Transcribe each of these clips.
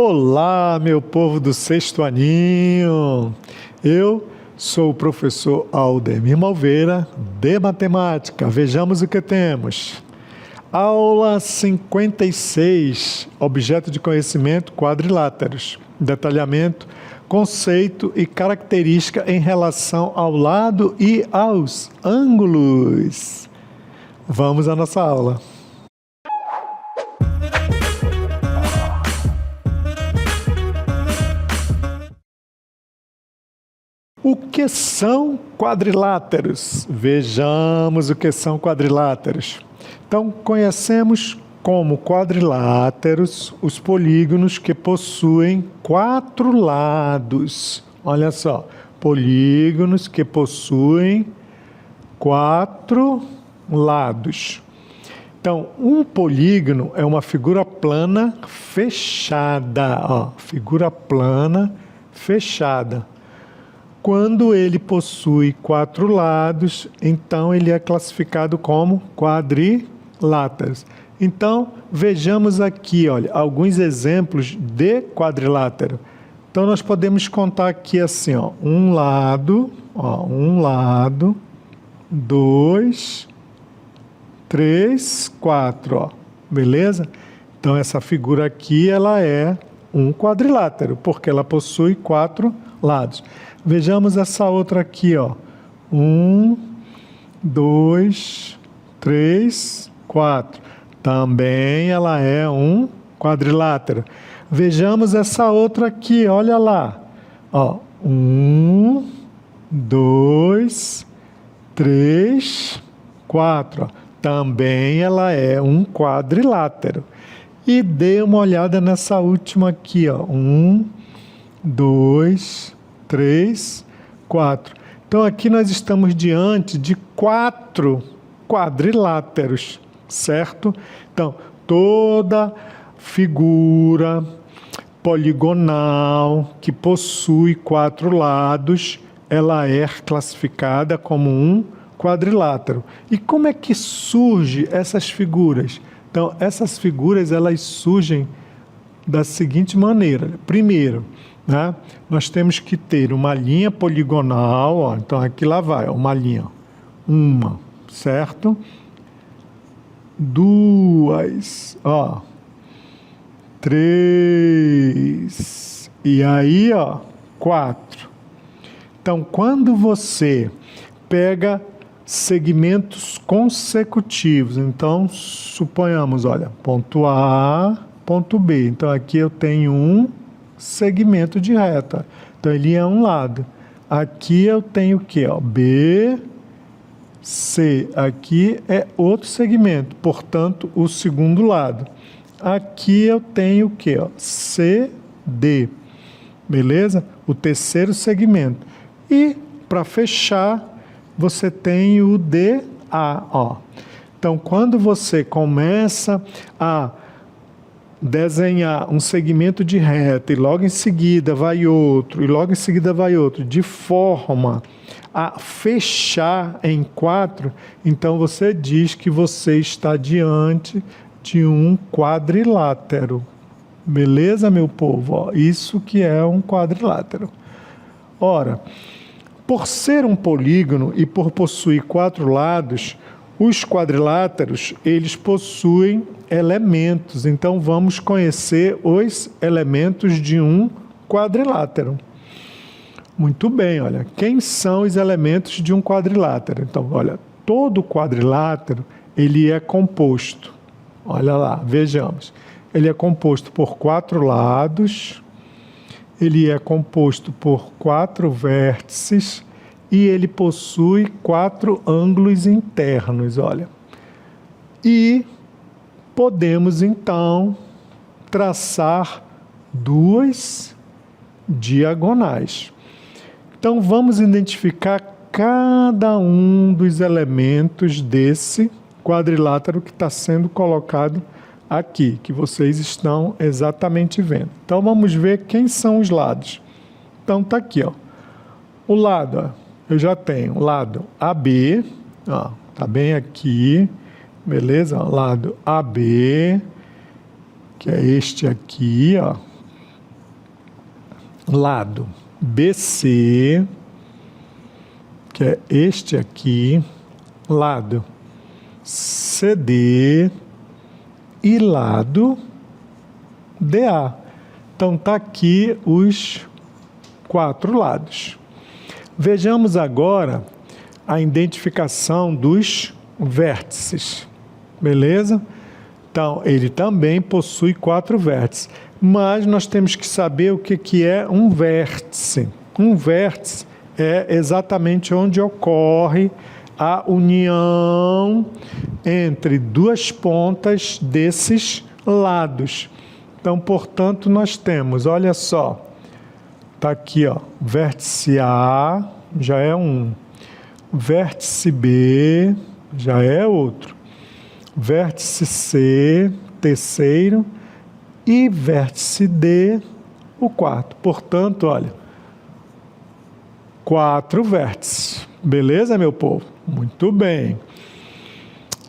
Olá, meu povo do sexto aninho! Eu sou o professor Aldemir Malveira, de Matemática. Vejamos o que temos. Aula 56, objeto de conhecimento, quadriláteros. Detalhamento, conceito e característica em relação ao lado e aos ângulos. Vamos à nossa aula. O que são quadriláteros? Vejamos o que são quadriláteros. Então, conhecemos como quadriláteros os polígonos que possuem 4 lados. Olha só, polígonos que possuem 4 lados. Então, um polígono é uma figura plana fechada. Ó, figura plana fechada. Quando ele possui 4 lados, então ele é classificado como quadriláteros. Então, vejamos aqui, olha, alguns exemplos de quadrilátero. Então, nós podemos contar aqui assim, ó, um lado, 2, 3, 4, ó, beleza? Então, essa figura aqui, ela é um quadrilátero, porque ela possui 4 lados. Vejamos essa outra aqui, ó. 1, 2, 3, 4. Também ela é um quadrilátero. Vejamos essa outra aqui, olha lá. Ó, 1, 2, 3, 4. Ó. Também ela é um quadrilátero. E dê uma olhada nessa última aqui, ó. 1, 2, 3, 4. Então, aqui nós estamos diante de 4 quadriláteros, certo? Então, toda figura poligonal que possui 4 lados, ela é classificada como um quadrilátero. E como é que surgem essas figuras? Então, essas figuras, elas surgem da seguinte maneira. Primeiro, né, nós temos que ter uma linha poligonal, ó, então aqui lá vai, ó, uma linha, uma, certo? 2, ó, 3, e aí, ó, 4. Então, quando você pega segmentos consecutivos, então, suponhamos, olha, ponto A, ponto B, então aqui eu tenho um segmento de reta. Então, ele é um lado. Aqui eu tenho o quê? Ó, B, C. Aqui é outro segmento, portanto, o segundo lado. Aqui eu tenho o quê? Ó, C, D. Beleza? O terceiro segmento. E, para fechar, você tem o DA. Ó. Então, quando você começa a desenhar um segmento de reta e logo em seguida vai outro, e logo em seguida vai outro, de forma a fechar em 4, então você diz que você está diante de um quadrilátero. Beleza, meu povo? Ó, isso que é um quadrilátero. Ora, por ser um polígono e por possuir 4 lados, os quadriláteros, eles possuem elementos. Então, vamos conhecer os elementos de um quadrilátero. Muito bem, olha. Quem são os elementos de um quadrilátero? Então, olha, todo quadrilátero, ele é composto. Olha lá, vejamos. Ele é composto por 4 lados, ele é composto por 4 vértices, e ele possui 4 ângulos internos, olha. E podemos, então, traçar 2 diagonais. Então, vamos identificar cada um dos elementos desse quadrilátero que está sendo colocado aqui, que vocês estão exatamente vendo. Então, vamos ver quem são os lados. Então, está aqui, ó. O lado, ó. Eu já tenho o lado AB, ó, tá bem aqui, beleza? Lado AB, que é este aqui, ó. lado BC, que é este aqui, lado CD e lado DA. Então tá aqui os 4 lados. Vejamos agora a identificação dos vértices, beleza? Então, ele também possui 4 vértices, mas nós temos que saber o que é um vértice. Um vértice é exatamente onde ocorre a união entre 2 pontas desses lados. Então, portanto, nós temos, olha só, está aqui, ó, vértice A já é um, vértice B já é outro, vértice C, terceiro, e vértice D, o quarto. Portanto, olha, 4 vértices. Beleza, meu povo? Muito bem.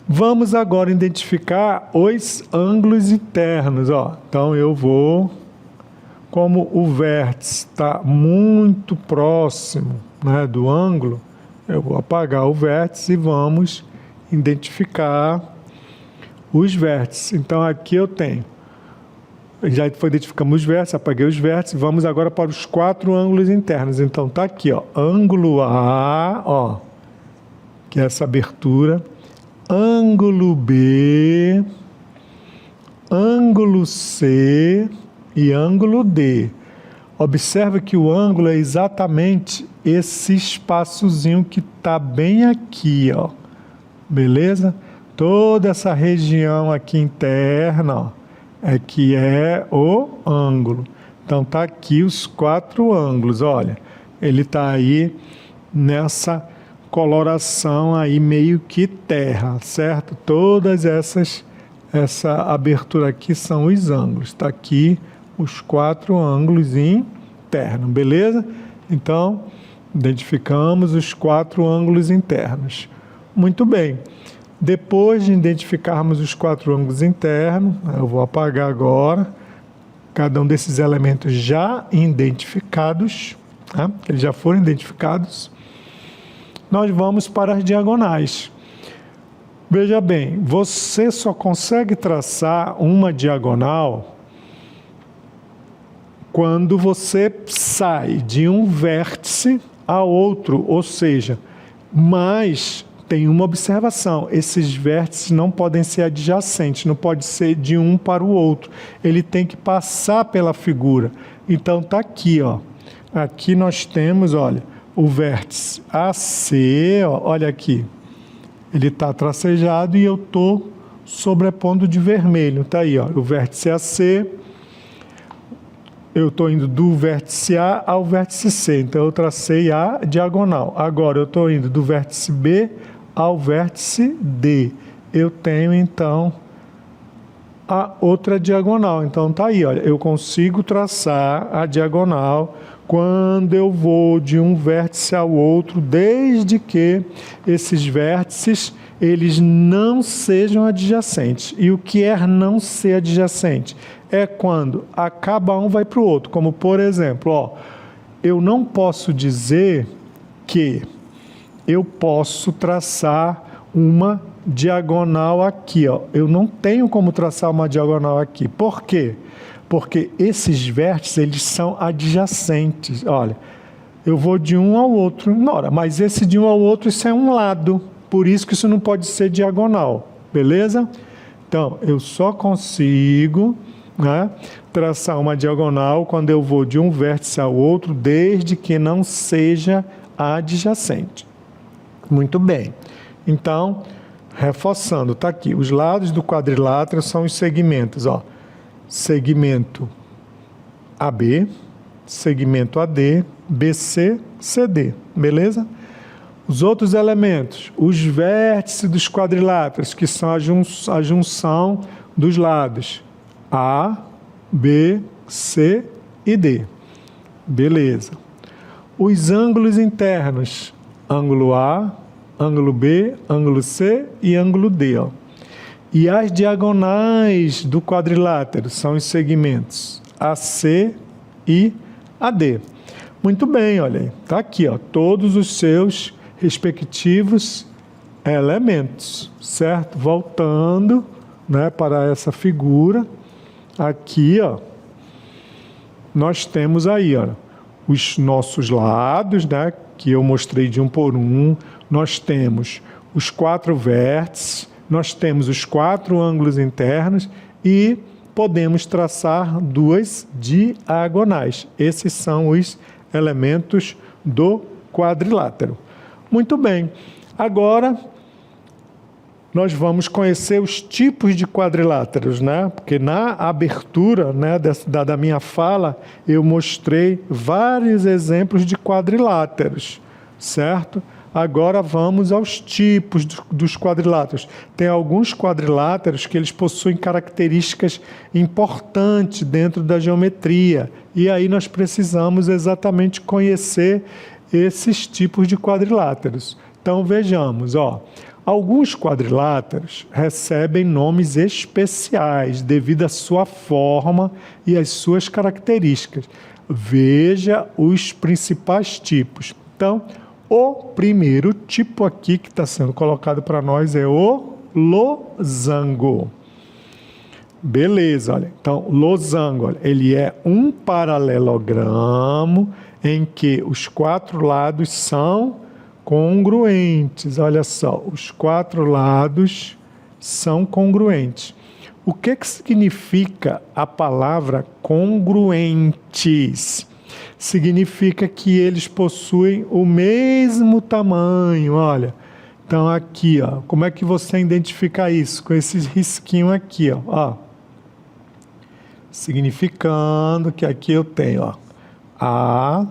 Vamos agora identificar os ângulos internos, ó. Então, eu vou, como o vértice está muito próximo, né, do ângulo, eu vou apagar o vértice e vamos identificar os vértices. Então, aqui eu tenho, já identificamos os vértices, apaguei os vértices, vamos agora para os 4 ângulos internos. Então, tá aqui, ó, ângulo A, ó, que é essa abertura, ângulo B, ângulo C e ângulo D. Observe que o ângulo é exatamente esse espaçozinho que está bem aqui, ó. Beleza? Toda essa região aqui interna, ó, é que é o ângulo. Então tá aqui os 4 ângulos, olha. Ele tá aí nessa coloração aí meio que terra, certo? Todas essa abertura aqui são os ângulos. Tá aqui os 4 ângulos internos, beleza? Então, identificamos os 4 ângulos internos. Muito bem. Depois de identificarmos os 4 ângulos internos, eu vou apagar agora cada um desses elementos já identificados, tá? Eles já foram identificados. Nós vamos para as diagonais. Veja bem, você só consegue traçar uma diagonal quando você sai de um vértice a outro, ou seja, mas tem uma observação, esses vértices não podem ser adjacentes, não pode ser de um para o outro, ele tem que passar pela figura. Então tá aqui, ó. Aqui nós temos, olha, o vértice AC, ó, olha aqui, ele está tracejado e eu estou sobrepondo de vermelho, tá aí, ó, o vértice AC, eu estou indo do vértice A ao vértice C, então eu tracei a diagonal. Agora eu estou indo do vértice B ao vértice D. Eu tenho, então, a outra diagonal. Então, tá aí, olha, eu consigo traçar a diagonal quando eu vou de um vértice ao outro, desde que esses vértices, eles não sejam adjacentes. E o que é não ser adjacente? É quando acaba um, vai para o outro. Como, por exemplo, ó, eu não posso dizer que eu posso traçar uma diagonal aqui, ó. Eu não tenho como traçar uma diagonal aqui. Por quê? Porque esses vértices, eles são adjacentes. Olha, eu vou de um ao outro. Nora, mas esse de um ao outro, isso é um lado. Por isso que isso não pode ser diagonal. Beleza? Então, eu só consigo, né, traçar uma diagonal quando eu vou de um vértice ao outro, desde que não seja adjacente. Muito bem. Então, reforçando, está aqui. Os lados do quadrilátero são os segmentos, ó. Segmento AB, segmento AD, BC, CD. Beleza? Os outros elementos, os vértices dos quadriláteros, que são a junção dos lados A, B, C e D. Beleza. Os ângulos internos, ângulo A, ângulo B, ângulo C e ângulo D. Ó. E as diagonais do quadrilátero são os segmentos AC e AD. Muito bem, olha aí. Está aqui, ó, todos os seus respectivos elementos, certo? Voltando, né, para essa figura, aqui, ó, nós temos aí, ó, os nossos lados, né, que eu mostrei de um por um, nós temos os 4 vértices, nós temos os 4 ângulos internos e podemos traçar 2 diagonais. Esses são os elementos do quadrilátero. Muito bem. Agora, nós vamos conhecer os tipos de quadriláteros, né? Porque na abertura, né, da minha fala, eu mostrei vários exemplos de quadriláteros, certo? Agora vamos aos tipos dos quadriláteros. Tem alguns quadriláteros que eles possuem características importantes dentro da geometria. E aí nós precisamos exatamente conhecer esses tipos de quadriláteros. Então vejamos, ó. Alguns quadriláteros recebem nomes especiais devido à sua forma e às suas características. Veja os principais tipos. Então, o primeiro tipo aqui que está sendo colocado para nós é o losango. Beleza, olha. Então, losango, olha, ele é um paralelogramo em que os 4 lados são congruentes. Olha só, os 4 lados são congruentes. O que significa a palavra congruentes? Significa que eles possuem o mesmo tamanho, olha. Então aqui, ó, como é que você identifica isso? Com esse risquinho aqui, ó. Significando que aqui eu tenho, ó, A,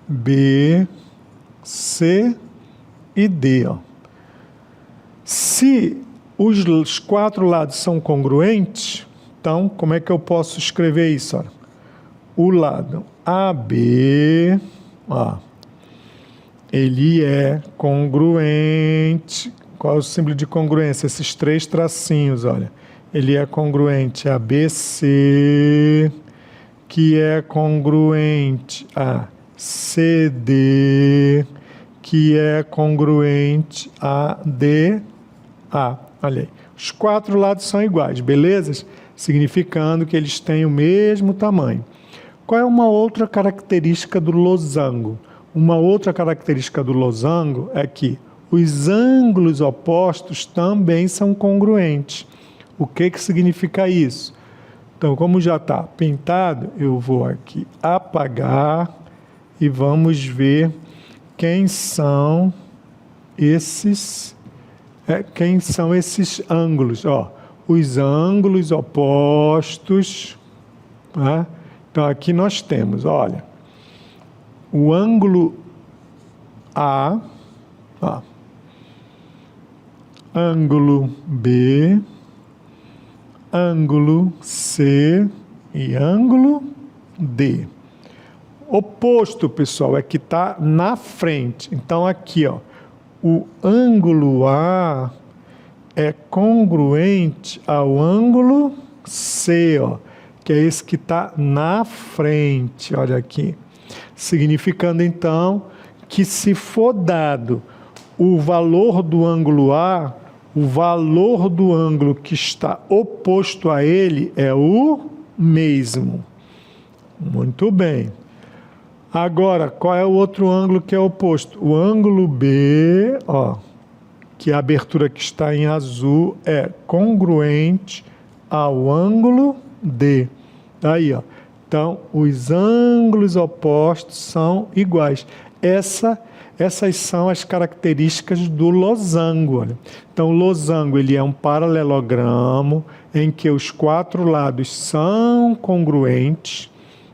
B, C e D, ó. Se os 4 lados são congruentes, então como é que eu posso escrever isso, ó? O lado AB, ó, ele é congruente. Qual é o símbolo de congruência? Esses 3 tracinhos, olha. Ele é congruente a BC, que é congruente a CD, que é congruente a DA. Olha aí. Os 4 lados são iguais, beleza? Significando que eles têm o mesmo tamanho. Qual é uma outra característica do losango? Uma outra característica do losango é que os ângulos opostos também são congruentes. O que significa isso? Então, como já está pintado, eu vou aqui apagar e vamos ver quem são esses ângulos. Ó, os ângulos opostos, tá? Então, aqui nós temos, olha, o ângulo A, ó, ângulo B, ângulo C e ângulo D. Oposto, pessoal, é que está na frente. Então, aqui, ó, o ângulo A é congruente ao ângulo C, ó, que é esse que está na frente, olha aqui. Significando, então, que se for dado o valor do ângulo A, o valor do ângulo que está oposto a ele é o mesmo. Muito bem. Agora, qual é o outro ângulo que é oposto? O ângulo B, ó, que a abertura que está em azul é congruente ao ângulo D. Aí, ó. Então, os ângulos opostos são iguais. Essas são as características do losango. Olha. Então, o losango ele é um paralelogramo em que os 4 lados são congruentes.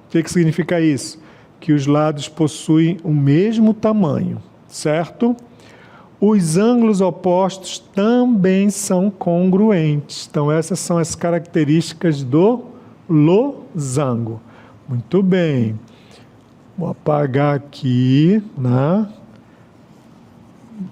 O que significa isso? Que os lados possuem o mesmo tamanho, certo? Os ângulos opostos também são congruentes. Então, essas são as características do losango. Muito bem. Vou apagar aqui, né?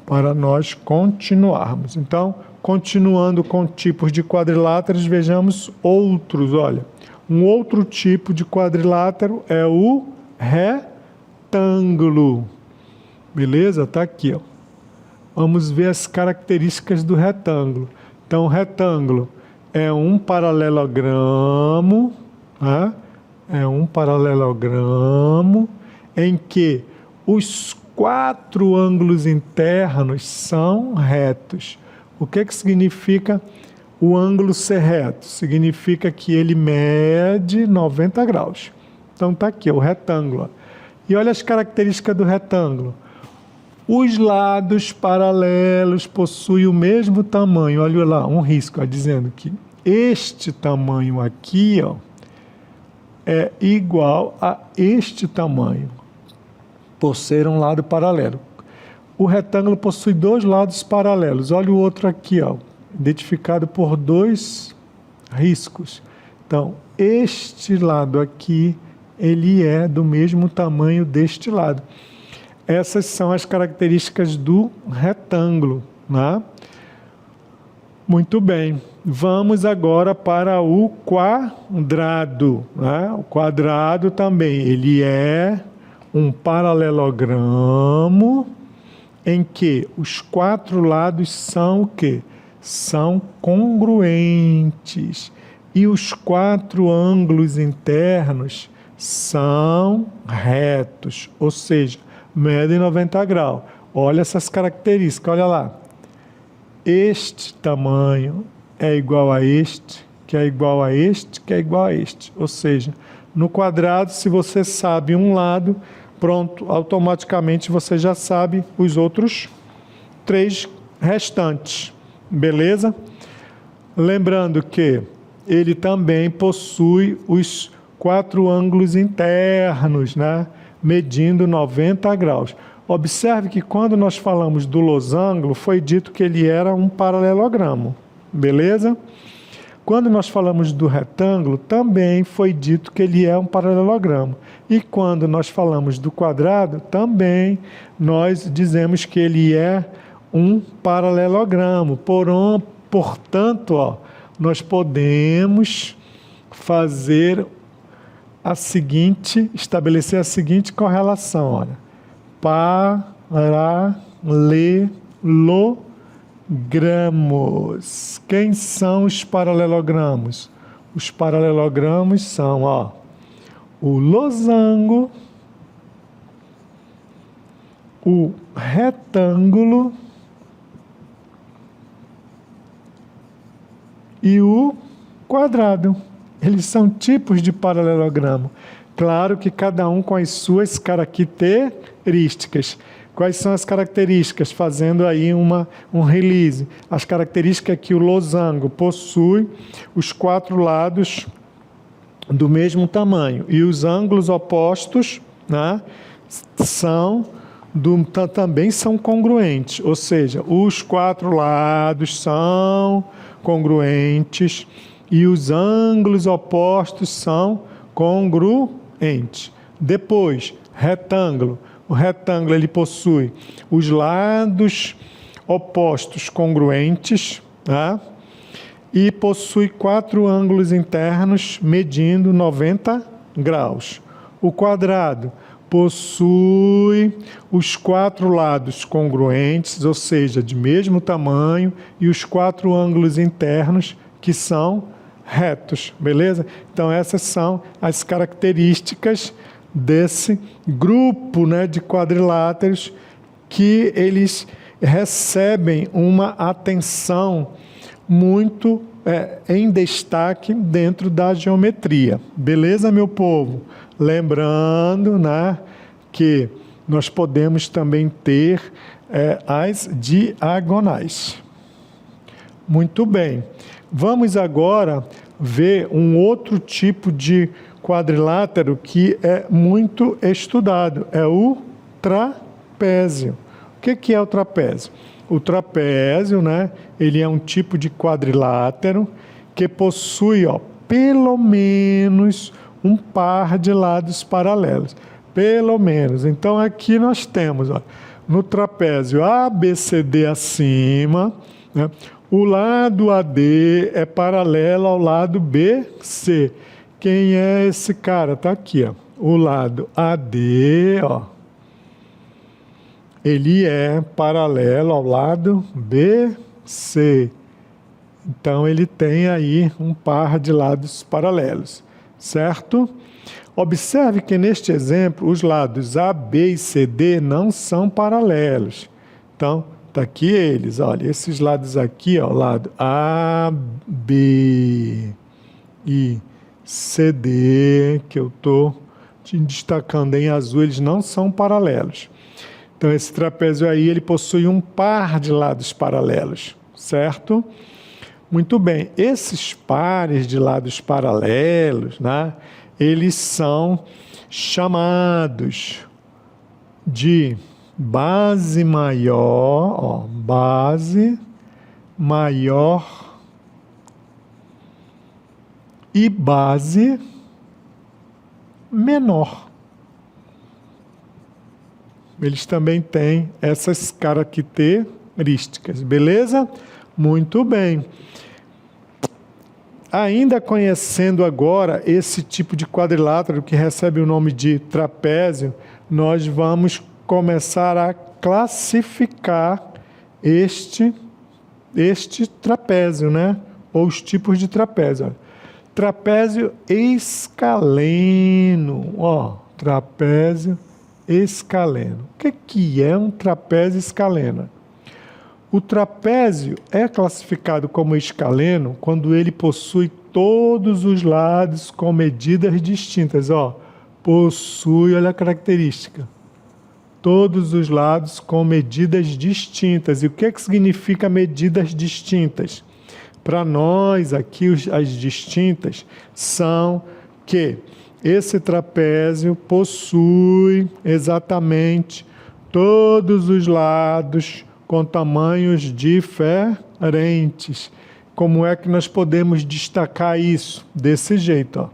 Para nós continuarmos. Então, continuando com tipos de quadriláteros, vejamos outros. Olha, Um outro tipo de quadrilátero é o retângulo. Beleza? Tá aqui, ó. Vamos ver as características do retângulo. Então, o retângulo é um paralelogramo, né? É um paralelogramo em que os 4 ângulos internos são retos. O que significa o ângulo ser reto? Significa que ele mede 90 graus. Então está aqui, o retângulo. E olha as características do retângulo. Os lados paralelos possuem o mesmo tamanho. Olha lá, um risco, ó, dizendo que este tamanho aqui, ó, é igual a este tamanho, por ser um lado paralelo. O retângulo possui 2 lados paralelos. Olha o outro aqui, ó, identificado por 2 riscos. Então, este lado aqui, ele é do mesmo tamanho deste lado. Essas são as características do retângulo, né? Muito bem. Vamos agora para o quadrado, né? O quadrado também, ele é um paralelogramo em que os 4 lados são o quê? São congruentes. E os 4 ângulos internos são retos, ou seja, medem 90 graus. Olha essas características, olha lá. Este tamanho é igual a este, que é igual a este, que é igual a este. Ou seja, no quadrado, se você sabe um lado, pronto, automaticamente você já sabe os outros 3 restantes. Beleza? Lembrando que ele também possui os 4 ângulos internos, né? Medindo 90 graus. Observe que quando nós falamos do losango, foi dito que ele era um paralelogramo, beleza? Quando nós falamos do retângulo, também foi dito que ele é um paralelogramo. E quando nós falamos do quadrado, também nós dizemos que ele é um paralelogramo. Portanto, ó, nós podemos fazer estabelecer a seguinte correlação, olha. Paralelogramos. Quem são os paralelogramos? Os paralelogramos são, ó, o losango, o retângulo e o quadrado. Eles são tipos de paralelogramo. Claro que cada um com as suas características. Quais são as características? Fazendo aí um release. As características é que o losango possui os 4 lados do mesmo tamanho. E os ângulos opostos, né, também são congruentes. Ou seja, os 4 lados são congruentes e os ângulos opostos são congruentes. Depois, retângulo. O retângulo ele possui os lados opostos congruentes, tá? E possui 4 ângulos internos medindo 90 graus. O quadrado possui os 4 lados congruentes, ou seja, de mesmo tamanho, e os 4 ângulos internos que são retos, beleza? Então essas são as características desse grupo, né, de quadriláteros que eles recebem uma atenção muito em destaque dentro da geometria. Beleza, meu povo? Lembrando, né, que nós podemos também ter as diagonais. Muito bem. Vamos agora ver um outro tipo de quadrilátero que é muito estudado, é o trapézio. O que é o trapézio? O trapézio, né, ele é um tipo de quadrilátero que possui, ó, pelo menos um par de lados paralelos. Pelo menos. Então aqui nós temos, ó, no trapézio ABCD acima, né, o lado AD é paralelo ao lado BC, Quem é esse cara? Tá aqui, ó. O lado AD, ó. Ele é paralelo ao lado BC. Então, ele tem aí um par de lados paralelos, certo? Observe que neste exemplo, os lados AB e CD não são paralelos. Então, tá aqui eles, olha, esses lados aqui, ó, lado AB e CD, que eu estou te destacando em azul, eles não são paralelos. Então, esse trapézio aí, ele possui um par de lados paralelos, certo? Muito bem, esses pares de lados paralelos, né, eles são chamados de base maior, ó, base maior e base menor. Eles também têm essas características, beleza? Muito bem. Ainda conhecendo agora esse tipo de quadrilátero que recebe o nome de trapézio, nós vamos começar a classificar este trapézio, né? Ou os tipos de trapézio. Trapézio escaleno, ó, trapézio escaleno. O que é um trapézio escaleno? O trapézio é classificado como escaleno quando ele possui todos os lados com medidas distintas. Ó, possui, olha a característica. Todos os lados com medidas distintas. E o que significa medidas distintas? Para nós aqui, as distintas são que esse trapézio possui exatamente todos os lados com tamanhos diferentes. Como é que nós podemos destacar isso? Desse jeito, ó.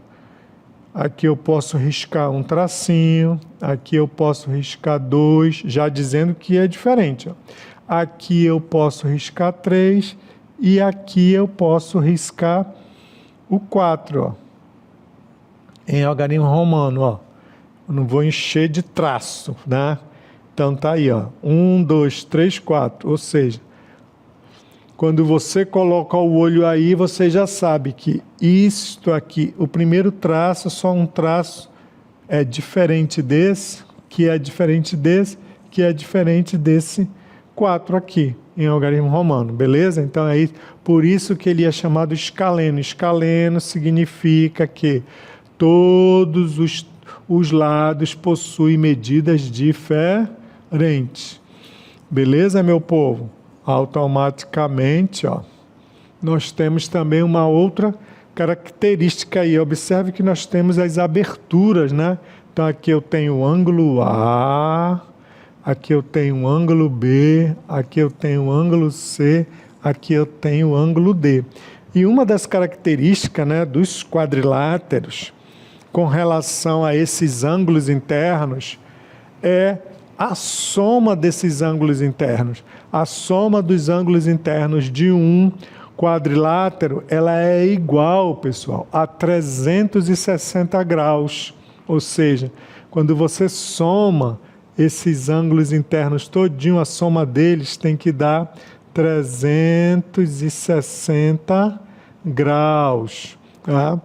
Aqui eu posso riscar um tracinho, aqui eu posso riscar 2, já dizendo que é diferente, ó. Aqui eu posso riscar 3 e aqui eu posso riscar o 4, ó. Em algarismo romano, ó. Eu não vou encher de traço, né? Então tá aí, ó, 1, 2, 3, 4, ou seja, quando você coloca o olho aí, você já sabe que isto aqui, o primeiro traço, só um traço é diferente desse, que é diferente desse, que é diferente desse 4 aqui, em algarismo romano, beleza? Então é isso, por isso que ele é chamado escaleno. Escaleno significa que todos os lados possuem medidas diferentes. Beleza, meu povo? Automaticamente, ó, nós temos também uma outra característica aí. Observe que nós temos as aberturas, né? Então, aqui eu tenho o ângulo A, aqui eu tenho o ângulo B, aqui eu tenho o ângulo C, aqui eu tenho o ângulo D. E uma das características, né, dos quadriláteros com relação a esses ângulos internos é a soma desses ângulos internos. A soma dos ângulos internos de um quadrilátero, ela é igual, pessoal, a 360 graus. Ou seja, quando você soma esses ângulos internos todinho, a soma deles tem que dar 360 graus. Tá?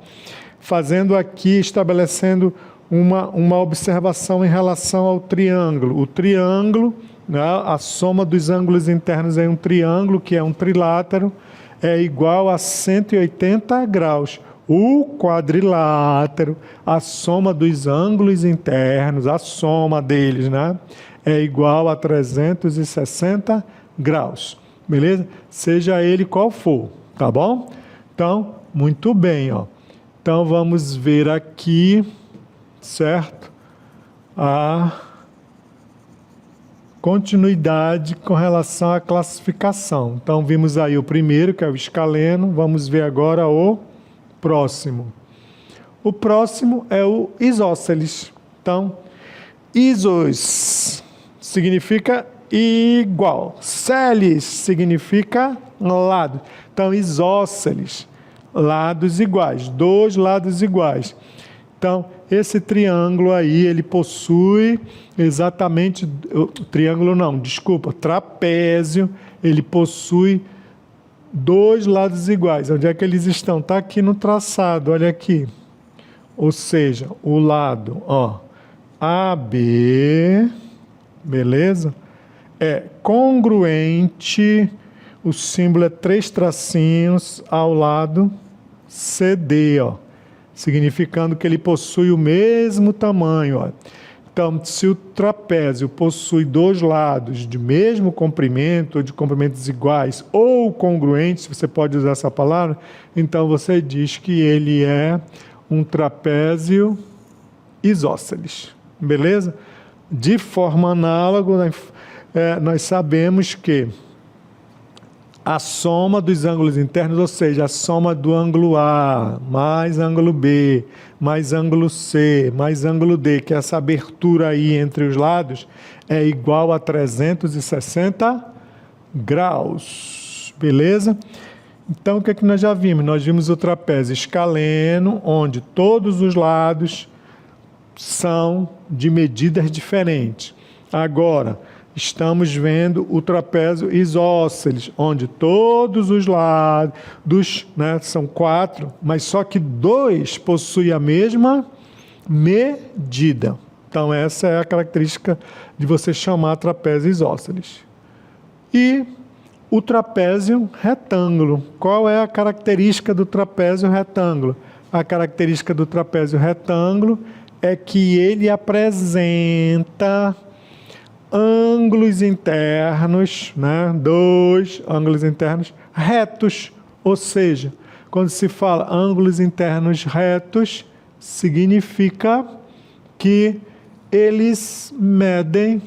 Fazendo aqui, estabelecendo uma observação em relação ao triângulo. O triângulo, né, a soma dos ângulos internos em um triângulo, que é um trilátero, é igual a 180 graus. O quadrilátero, a soma dos ângulos internos, a soma deles, né, é igual a 360 graus. Beleza? Seja ele qual for, tá bom? Então, muito bem, ó. Então, vamos ver aqui, certo? A continuidade com relação à classificação. Então, vimos aí o primeiro, que é o escaleno. Vamos ver agora o próximo. O próximo é o isósceles. Então, isos significa igual. Celes significa lado. Então, isósceles. lados iguais, 2 lados iguais. Então, esse triângulo aí, ele possui exatamente, trapézio, ele possui 2 lados iguais. Onde é que eles estão? Está aqui no traçado, olha aqui. Ou seja, o lado, ó, AB, beleza? É congruente, o símbolo é 3 tracinhos ao lado CD, ó, significando que ele possui o mesmo tamanho, ó. Então, se o trapézio possui 2 lados de mesmo comprimento, ou de comprimentos iguais, ou congruentes, você pode usar essa palavra, então você diz que ele é um trapézio isósceles, beleza? De forma análoga, nós sabemos que a soma dos ângulos internos, ou seja, a soma do ângulo A, mais ângulo B, mais ângulo C, mais ângulo D, que é essa abertura aí entre os lados, é igual a 360 graus, beleza? Então, o que é que nós já vimos? Nós vimos o trapézio escaleno, onde todos os lados são de medidas diferentes. Agora, estamos vendo o trapézio isósceles, onde todos os lados, né, são 4, mas só que 2 possuem a mesma medida. Então, essa é a característica de você chamar trapézio isósceles. E o trapézio retângulo. Qual é a característica do trapézio retângulo? A característica do trapézio retângulo é que ele apresenta ângulos internos, né? 2 ângulos internos retos. Ou seja, quando se fala ângulos internos retos, significa que eles medem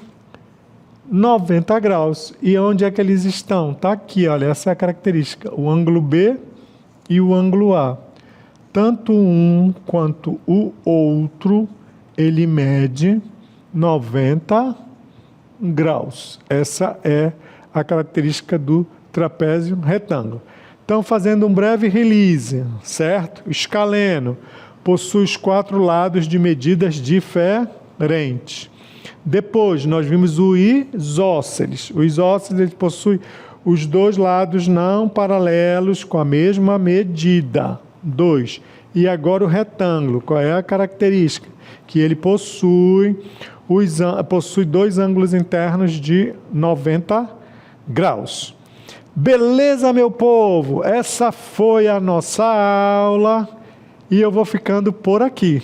90 graus. E onde é que eles estão? Está aqui, olha, essa é a característica. O ângulo B e o ângulo A. Tanto um quanto o outro, ele mede 90 graus. Essa é a característica do trapézio retângulo. Então, fazendo um breve release, certo? O escaleno possui os 4 lados de medidas diferentes. Depois, nós vimos o isósceles. O isósceles ele possui os 2 lados não paralelos com a mesma medida. 2. E agora o retângulo. Qual é a característica? Que ele possui 2 ângulos internos de 90 graus. Beleza, meu povo? Essa foi a nossa aula e eu vou ficando por aqui.